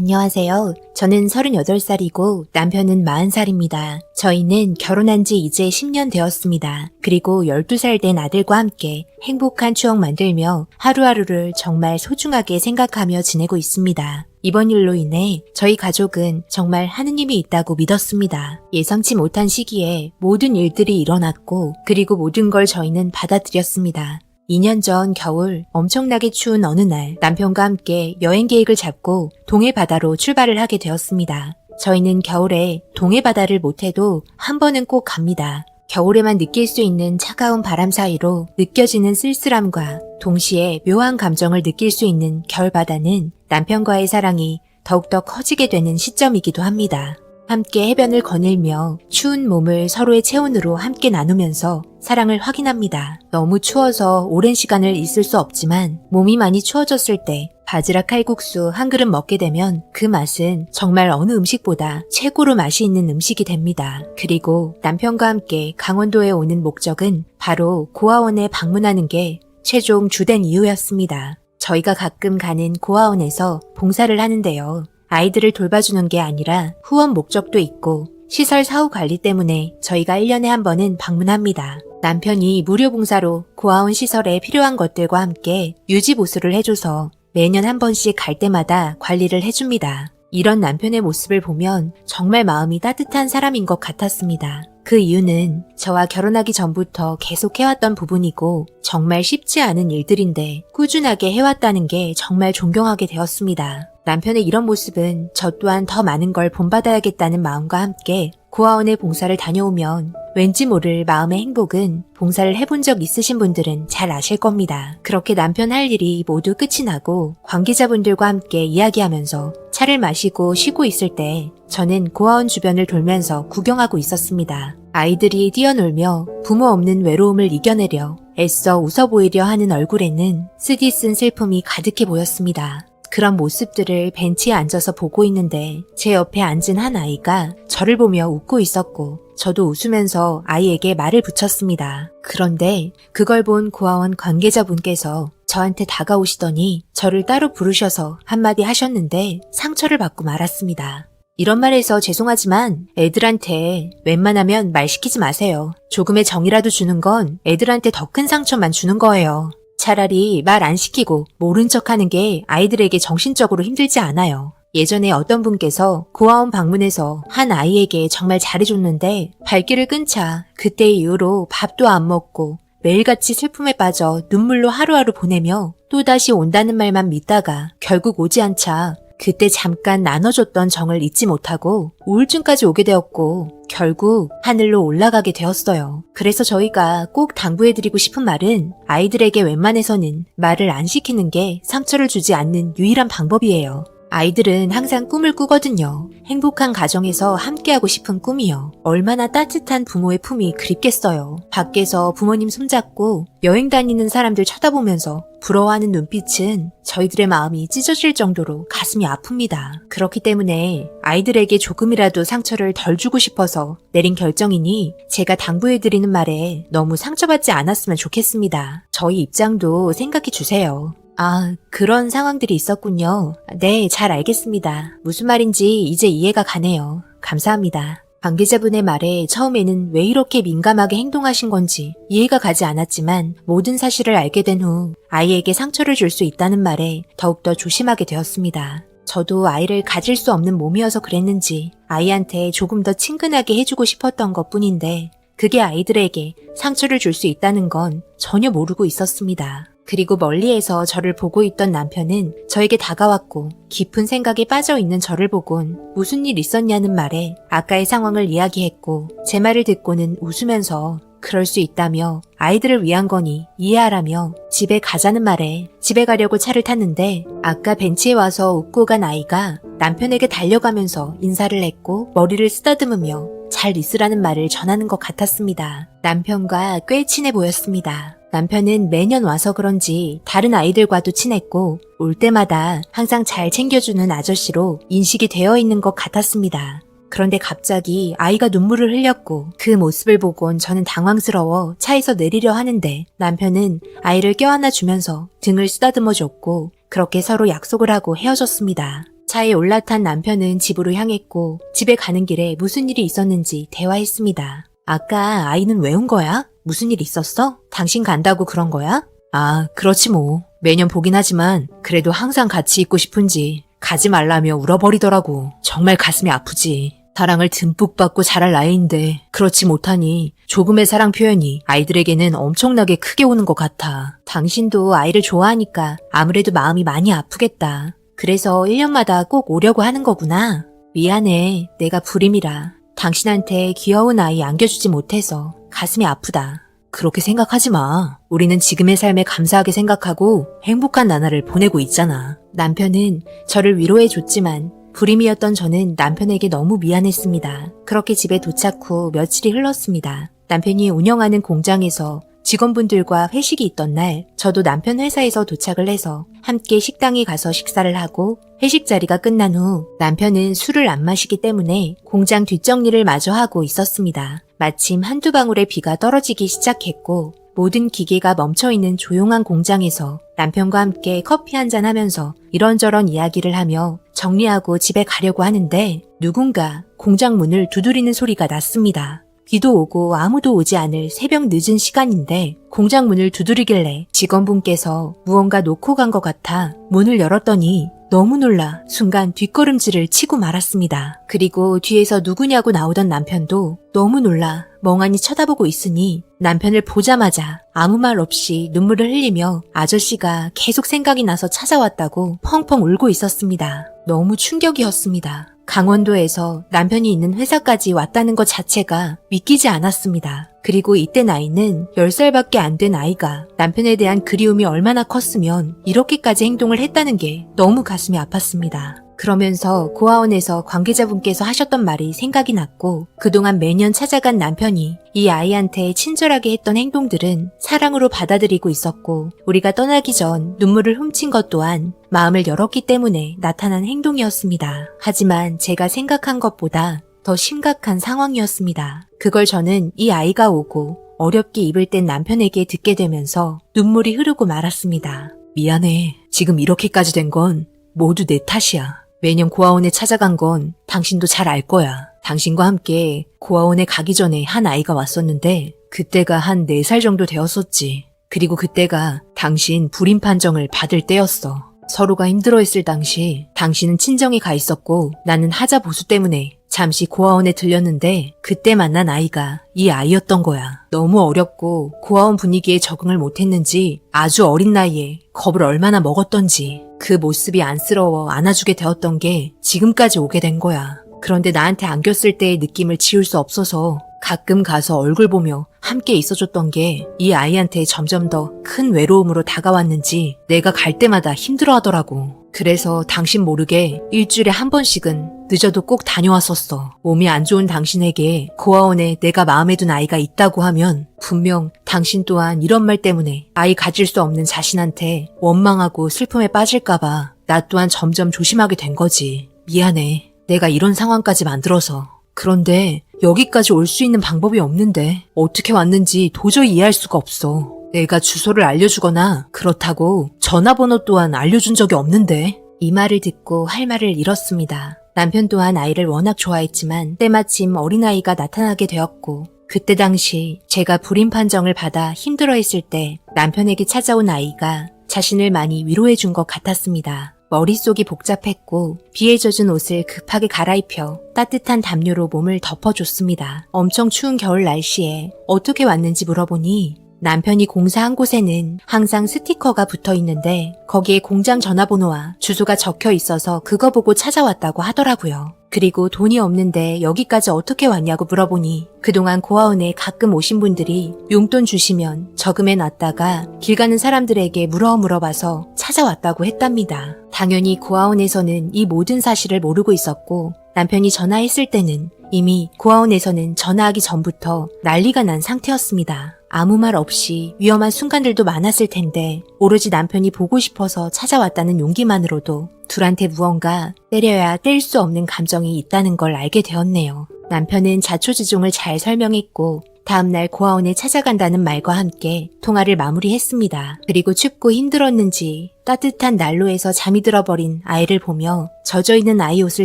안녕하세요. 저는 38살이고 남편은 40살입니다. 저희는 결혼한 지 이제 10년 되었습니다. 그리고 12살 된 아들과 함께 행복한 추억 만들며 하루하루를 정말 소중하게 생각하며 지내고 있습니다. 이번 일로 인해 저희 가족은 정말 하느님이 있다고 믿었습니다. 예상치 못한 시기에 모든 일들이 일어났고 그리고 모든 걸 저희는 받아들였습니다. 2년 전 겨울 엄청나게 추운 어느 날 남편과 함께 여행 계획을 잡고 동해 바다로 출발을 하게 되었습니다. 저희는 겨울에 동해 바다를 못해도 한 번은 꼭 갑니다. 겨울에만 느낄 수 있는 차가운 바람 사이로 느껴지는 쓸쓸함과 동시에 묘한 감정을 느낄 수 있는 겨울바다는 남편과의 사랑이 더욱더 커지게 되는 시점이기도 합니다. 함께 해변을 거닐며 추운 몸을 서로의 체온으로 함께 나누면서 사랑을 확인합니다. 너무 추워서 오랜 시간을 있을 수 없지만 몸이 많이 추워졌을 때 바지락 칼국수 한 그릇 먹게 되면 그 맛은 정말 어느 음식보다 최고로 맛이 있는 음식이 됩니다. 그리고 남편과 함께 강원도에 오는 목적은 바로 고아원에 방문하는 게 최종 주된 이유였습니다. 저희가 가끔 가는 고아원에서 봉사를 하는데요. 아이들을 돌봐주는 게 아니라 후원 목적도 있고 시설 사후 관리 때문에 저희가 1년에 한 번은 방문합니다. 남편이 무료 봉사로 고아원 시설에 필요한 것들과 함께 유지 보수를 해줘서 매년 한 번씩 갈 때마다 관리를 해줍니다. 이런 남편의 모습을 보면 정말 마음이 따뜻한 사람인 것 같았습니다. 그 이유는 저와 결혼하기 전부터 계속 해왔던 부분이고 정말 쉽지 않은 일들인데 꾸준하게 해왔다는 게 정말 존경하게 되었습니다. 남편의 이런 모습은 저 또한 더 많은 걸 본받아야겠다는 마음과 함께 고아원에 봉사를 다녀오면 왠지 모를 마음의 행복은 봉사를 해본 적 있으신 분들은 잘 아실 겁니다. 그렇게 남편 할 일이 모두 끝이 나고 관계자분들과 함께 이야기하면서 차를 마시고 쉬고 있을 때 저는 고아원 주변을 돌면서 구경하고 있었습니다. 아이들이 뛰어놀며 부모 없는 외로움을 이겨내려 애써 웃어 보이려 하는 얼굴에는 쓰디쓴 슬픔이 가득해 보였습니다. 그런 모습들을 벤치에 앉아서 보고 있는데 제 옆에 앉은 한 아이가 저를 보며 웃고 있었고 저도 웃으면서 아이에게 말을 붙였습니다. 그런데 그걸 본 고아원 관계자분께서 저한테 다가오시더니 저를 따로 부르셔서 한마디 하셨는데 상처를 받고 말았습니다. 이런 말해서 죄송하지만 애들한테 웬만하면 말 시키지 마세요. 조금의 정이라도 주는 건 애들한테 더 큰 상처만 주는 거예요. 차라리 말 안 시키고 모른 척하는 게 아이들에게 정신적으로 힘들지 않아요. 예전에 어떤 분께서 고아원 방문해서 한 아이에게 정말 잘해줬는데 발길을 끊자 그때 이후로 밥도 안 먹고 매일같이 슬픔에 빠져 눈물로 하루하루 보내며 또다시 온다는 말만 믿다가 결국 오지 않자 그때 잠깐 나눠줬던 정을 잊지 못하고 우울증까지 오게 되었고 결국 하늘로 올라가게 되었어요. 그래서 저희가 꼭 당부해드리고 싶은 말은 아이들에게 웬만해서는 말을 안 시키는 게 상처를 주지 않는 유일한 방법이에요. 아이들은 항상 꿈을 꾸거든요. 행복한 가정에서 함께하고 싶은 꿈이요. 얼마나 따뜻한 부모의 품이 그립겠어요. 밖에서 부모님 손잡고 여행 다니는 사람들 쳐다보면서 부러워하는 눈빛은 저희들의 마음이 찢어질 정도로 가슴이 아픕니다. 그렇기 때문에 아이들에게 조금이라도 상처를 덜 주고 싶어서 내린 결정이니 제가 당부해드리는 말에 너무 상처받지 않았으면 좋겠습니다. 저희 입장도 생각해 주세요. 아, 그런 상황들이 있었군요. 네, 잘 알겠습니다. 무슨 말인지 이제 이해가 가네요. 감사합니다. 관계자분의 말에 처음에는 왜 이렇게 민감하게 행동하신 건지 이해가 가지 않았지만 모든 사실을 알게 된 후 아이에게 상처를 줄 수 있다는 말에 더욱더 조심하게 되었습니다. 저도 아이를 가질 수 없는 몸이어서 그랬는지 아이한테 조금 더 친근하게 해주고 싶었던 것 뿐인데 그게 아이들에게 상처를 줄 수 있다는 건 전혀 모르고 있었습니다. 그리고 멀리에서 저를 보고 있던 남편은 저에게 다가왔고 깊은 생각에 빠져 있는 저를 보곤 무슨 일 있었냐는 말에 아까의 상황을 이야기했고 제 말을 듣고는 웃으면서 그럴 수 있다며 아이들을 위한 거니 이해하라며 집에 가자는 말에 집에 가려고 차를 탔는데 아까 벤치에 와서 웃고 간 아이가 남편에게 달려가면서 인사를 했고 머리를 쓰다듬으며 잘 있으라는 말을 전하는 것 같았습니다. 남편과 꽤 친해 보였습니다. 남편은 매년 와서 그런지 다른 아이들과도 친했고 올 때마다 항상 잘 챙겨주는 아저씨로 인식이 되어 있는 것 같았습니다. 그런데 갑자기 아이가 눈물을 흘렸고 그 모습을 보곤 저는 당황스러워 차에서 내리려 하는데 남편은 아이를 껴안아 주면서 등을 쓰다듬어 줬고 그렇게 서로 약속을 하고 헤어졌습니다. 차에 올라탄 남편은 집으로 향했고 집에 가는 길에 무슨 일이 있었는지 대화했습니다. 아까 아이는 왜 온 거야? 무슨 일 있었어? 당신 간다고 그런 거야? 아, 그렇지 뭐. 매년 보긴 하지만 그래도 항상 같이 있고 싶은지 가지 말라며 울어버리더라고. 정말 가슴이 아프지. 사랑을 듬뿍 받고 자랄 나이인데 그렇지 못하니 조금의 사랑 표현이 아이들에게는 엄청나게 크게 오는 것 같아. 당신도 아이를 좋아하니까 아무래도 마음이 많이 아프겠다. 그래서 1년마다 꼭 오려고 하는 거구나. 미안해. 내가 불임이라. 당신한테 귀여운 아이 안겨주지 못해서 가슴이 아프다. 그렇게 생각하지 마. 우리는 지금의 삶에 감사하게 생각하고 행복한 나날을 보내고 있잖아. 남편은 저를 위로해줬지만 불임이었던 저는 남편에게 너무 미안했습니다. 그렇게 집에 도착 후 며칠이 흘렀습니다. 남편이 운영하는 공장에서 직원분들과 회식이 있던 날 저도 남편 회사에서 도착을 해서 함께 식당에 가서 식사를 하고 회식 자리가 끝난 후 남편은 술을 안 마시기 때문에 공장 뒷정리를 마저 하고 있었습니다. 마침 한두 방울의 비가 떨어지기 시작했고 모든 기계가 멈춰있는 조용한 공장에서 남편과 함께 커피 한잔 하면서 이런저런 이야기를 하며 정리하고 집에 가려고 하는데 누군가 공장 문을 두드리는 소리가 났습니다. 비도 오고 아무도 오지 않을 새벽 늦은 시간인데 공장 문을 두드리길래 직원분께서 무언가 놓고 간 것 같아 문을 열었더니 너무 놀라 순간 뒷걸음질을 치고 말았습니다. 그리고 뒤에서 누구냐고 나오던 남편도 너무 놀라 멍하니 쳐다보고 있으니 남편을 보자마자 아무 말 없이 눈물을 흘리며 아저씨가 계속 생각이 나서 찾아왔다고 펑펑 울고 있었습니다. 너무 충격이었습니다. 강원도에서 남편이 있는 회사까지 왔다는 것 자체가 믿기지 않았습니다. 그리고 이때 나이는 10살밖에 안 된 아이가 남편에 대한 그리움이 얼마나 컸으면 이렇게까지 행동을 했다는 게 너무 가슴이 아팠습니다. 그러면서 고아원에서 관계자분께서 하셨던 말이 생각이 났고 그동안 매년 찾아간 남편이 이 아이한테 친절하게 했던 행동들은 사랑으로 받아들이고 있었고 우리가 떠나기 전 눈물을 훔친 것 또한 마음을 열었기 때문에 나타난 행동이었습니다. 하지만 제가 생각한 것보다 더 심각한 상황이었습니다. 그걸 저는 이 아이가 오고 어렵게 입을 뗀 남편에게 듣게 되면서 눈물이 흐르고 말았습니다. 미안해. 지금 이렇게까지 된 건 모두 내 탓이야. 매년 고아원에 찾아간 건 당신도 잘 알 거야. 당신과 함께 고아원에 가기 전에 한 아이가 왔었는데 그때가 한 4살 정도 되었었지. 그리고 그때가 당신 불임 판정을 받을 때였어. 서로가 힘들어했을 당시 당신은 친정에 가 있었고 나는 하자 보수 때문에 잠시 고아원에 들렸는데 그때 만난 아이가 이 아이였던 거야. 너무 어렵고 고아원 분위기에 적응을 못했는지 아주 어린 나이에 겁을 얼마나 먹었던지 그 모습이 안쓰러워 안아주게 되었던 게 지금까지 오게 된 거야. 그런데 나한테 안겼을 때의 느낌을 지울 수 없어서 가끔 가서 얼굴 보며 함께 있어줬던 게 이 아이한테 점점 더 큰 외로움으로 다가왔는지 내가 갈 때마다 힘들어하더라고. 그래서 당신 모르게 일주일에 한 번씩은 늦어도 꼭 다녀왔었어. 몸이 안 좋은 당신에게 고아원에 내가 마음에 든 아이가 있다고 하면 분명 당신 또한 이런 말 때문에 아이 가질 수 없는 자신한테 원망하고 슬픔에 빠질까봐 나 또한 점점 조심하게 된 거지. 미안해. 내가 이런 상황까지 만들어서. 그런데 여기까지 올 수 있는 방법이 없는데 어떻게 왔는지 도저히 이해할 수가 없어. 내가 주소를 알려주거나 그렇다고 전화번호 또한 알려준 적이 없는데. 이 말을 듣고 할 말을 잃었습니다. 남편 또한 아이를 워낙 좋아했지만 때마침 어린아이가 나타나게 되었고 그때 당시 제가 불임 판정을 받아 힘들어했을 때 남편에게 찾아온 아이가 자신을 많이 위로해준 것 같았습니다. 머릿속이 복잡했고 비에 젖은 옷을 급하게 갈아입혀 따뜻한 담요로 몸을 덮어줬습니다. 엄청 추운 겨울 날씨에 어떻게 왔는지 물어보니 남편이 공사한 곳에는 항상 스티커가 붙어 있는데 거기에 공장 전화번호와 주소가 적혀 있어서 그거 보고 찾아왔다고 하더라고요. 그리고 돈이 없는데 여기까지 어떻게 왔냐고 물어보니 그동안 고아원에 가끔 오신 분들이 용돈 주시면 저금해 놨다가 길 가는 사람들에게 물어봐서 찾아왔다고 했답니다. 당연히 고아원에서는 이 모든 사실을 모르고 있었고 남편이 전화했을 때는 이미 고아원에서는 전화하기 전부터 난리가 난 상태였습니다. 아무 말 없이 위험한 순간들도 많았을 텐데 오로지 남편이 보고 싶어서 찾아왔다는 용기만으로도 둘한테 무언가 때려야 뗄 수 없는 감정이 있다는 걸 알게 되었네요. 남편은 자초지종을 잘 설명했고 다음날 고아원에 찾아간다는 말과 함께 통화를 마무리했습니다. 그리고 춥고 힘들었는지 따뜻한 난로에서 잠이 들어버린 아이를 보며 젖어있는 아이 옷을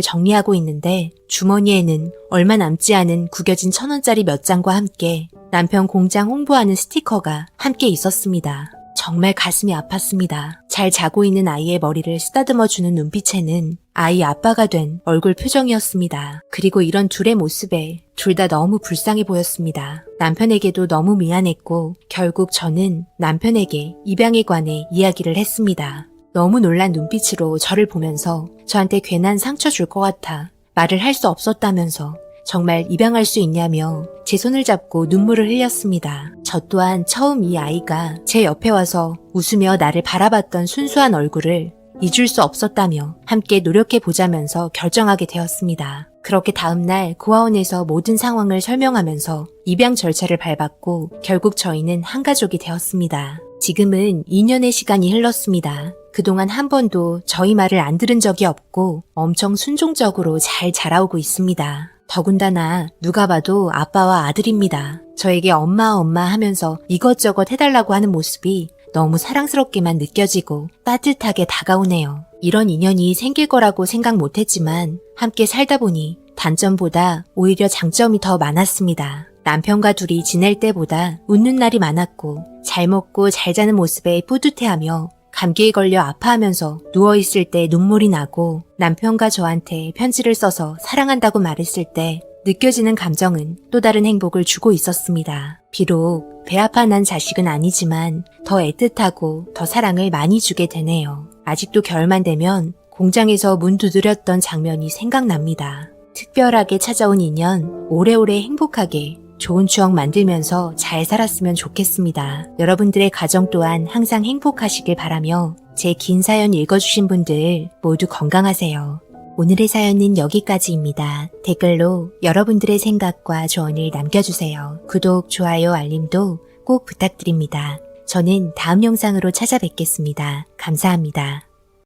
정리하고 있는데 주머니에는 얼마 남지 않은 구겨진 1,000원짜리 몇 장과 함께 남편 공장 홍보하는 스티커가 함께 있었습니다. 정말 가슴이 아팠습니다. 잘 자고 있는 아이의 머리를 쓰다듬어주는 눈빛에는 아이 아빠가 된 얼굴 표정이었습니다. 그리고 이런 둘의 모습에 둘 다 너무 불쌍해 보였습니다. 남편에게도 너무 미안했고 결국 저는 남편에게 입양에 관해 이야기를 했습니다. 너무 놀란 눈빛으로 저를 보면서 저한테 괜한 상처 줄 것 같아 말을 할 수 없었다면서 정말 입양할 수 있냐며 제 손을 잡고 눈물을 흘렸습니다. 저 또한 처음 이 아이가 제 옆에 와서 웃으며 나를 바라봤던 순수한 얼굴을 잊을 수 없었다며 함께 노력해보자면서 결정하게 되었습니다. 그렇게 다음날 고아원에서 모든 상황을 설명하면서 입양 절차를 밟았고 결국 저희는 한 가족이 되었습니다. 지금은 2년의 시간이 흘렀습니다. 그동안 한 번도 저희 말을 안 들은 적이 없고 엄청 순종적으로 잘 자라오고 있습니다. 더군다나 누가 봐도 아빠와 아들입니다. 저에게 엄마 하면서 이것저것 해달라고 하는 모습이 너무 사랑스럽게만 느껴지고 따뜻하게 다가오네요. 이런 인연이 생길 거라고 생각 못했지만 함께 살다 보니 단점보다 오히려 장점이 더 많았습니다. 남편과 둘이 지낼 때보다 웃는 날이 많았고 잘 먹고 잘 자는 모습에 뿌듯해하며 감기에 걸려 아파하면서 누워있을 때 눈물이 나고 남편과 저한테 편지를 써서 사랑한다고 말했을 때 느껴지는 감정은 또 다른 행복을 주고 있었습니다. 비록 배 아파 난 자식은 아니지만 더 애틋하고 더 사랑을 많이 주게 되네요. 아직도 겨울만 되면 공장에서 문 두드렸던 장면이 생각납니다. 특별하게 찾아온 인연 오래오래 행복하게 좋은 추억 만들면서 잘 살았으면 좋겠습니다. 여러분들의 가정 또한 항상 행복하시길 바라며 제 긴 사연 읽어주신 분들 모두 건강하세요. 오늘의 사연은 여기까지입니다. 댓글로 여러분들의 생각과 조언을 남겨주세요. 구독, 좋아요, 알림도 꼭 부탁드립니다. 저는 다음 영상으로 찾아뵙겠습니다. 감사합니다.